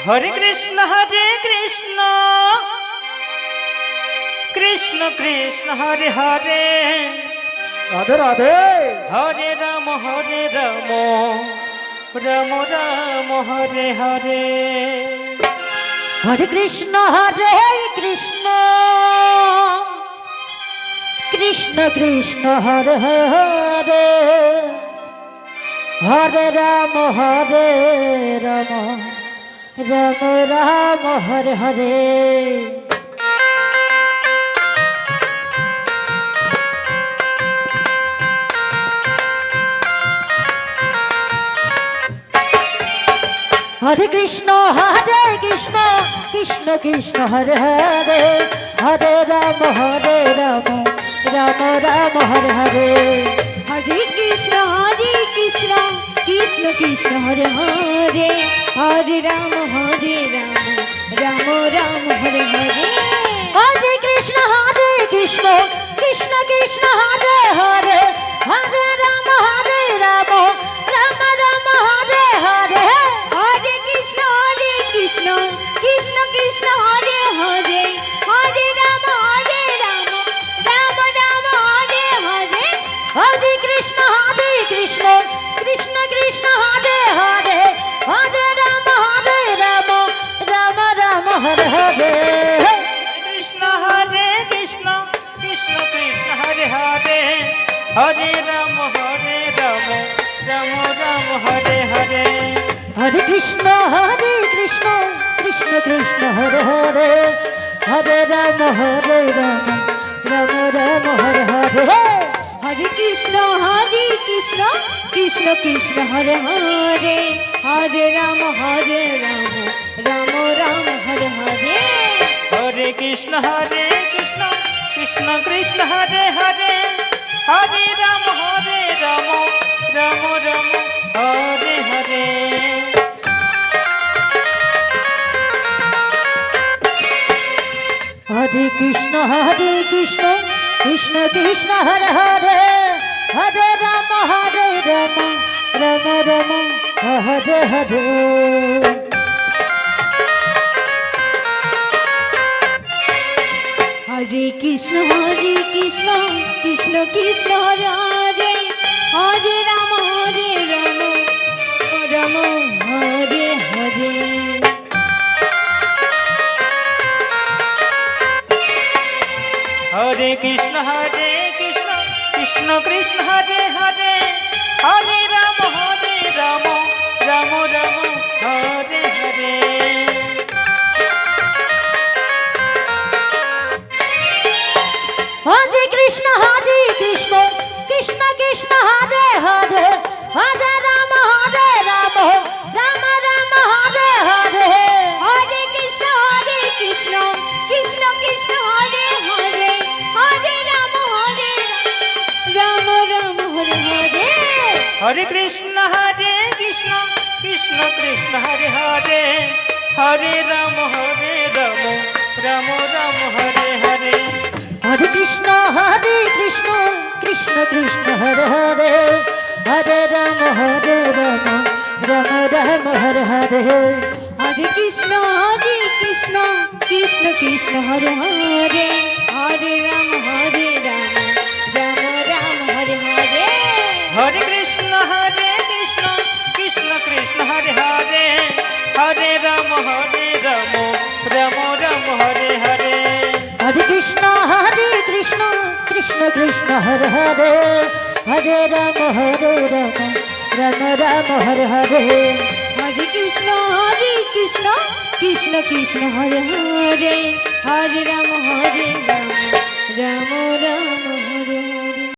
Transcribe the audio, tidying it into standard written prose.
Hare Krishna Krishna Krishna Hare Hare Radhe Radhe. Hare Ram Ram Ram Hare Hare. Hare Krishna Krishna Krishna Hare Hare. Hare Ram Ram Ram Hare Hare. Hare Krishna Krishna Krishna Hare Hare. Hare Ram Ram Ram Hare Hare. Hare Krishna Krishna Krishna Hare Hare. Hare Ram Ram Ram Hare Hare. Hare Krishna Krishna Krishna Hare Hare. Hare Ram Ram Ram Hare Hare. Hare Krishna Krishna Krishna Hare Hare. Hare Ram Ram Ram Hare Hare. Hare Krishna Krishna Krishna Hare Hare. Hare Ram Ram Ram Hare Hare. Krishna Krishna Krishna Hare Hare. Hare Ram Ram Ram Hare Hare. Hare Krishna Krishna Krishna Hare Hare. Hare Ram Ram Ram Hare Hare. Hare Krishna Krishna Krishna Hare Hare. Hare Ram Ram Ram Hare Hare. Hare Krishna Krishna Krishna Hare Hare. Hare Ram Ram Ram Hare Hare. Hare Krishna Krishna Krishna Hare Hare. Hare Ram Ram Hare Hare. Hare Krishna Krishna Hare Hare. Hare Ram Ram Hare Hare. Hare Krishna Krishna Krishna Hare Hare. Hare Ram Ram Hare Hare. Hare Krishna Krishna Krishna Hare Hare. Hare Ram Ram Ram Hare Hare. Hare Krishna Krishna Krishna Hare Hare. Hare Ram Ram Hare Hare. Hare Krishna Krishna Krishna Hare Hare. Hare Ram Ram Hare Hare. Hare Krishna Krishna Hare Hare. Hare Ram Ram Hare Hare. Hare Krishna Krishna Hare Hare. Hare Ram Ram Hare Hare. Hare Krishna Krishna Krishna Hare Hare. Hare Ram Ram Hare Hare. Hare Krishna Krishna Hare Hare. Hare Ram Ram Hare Hare. Hare Krishna Krishna Hare Hare. Hare Ram Ram Ram Hare Hare.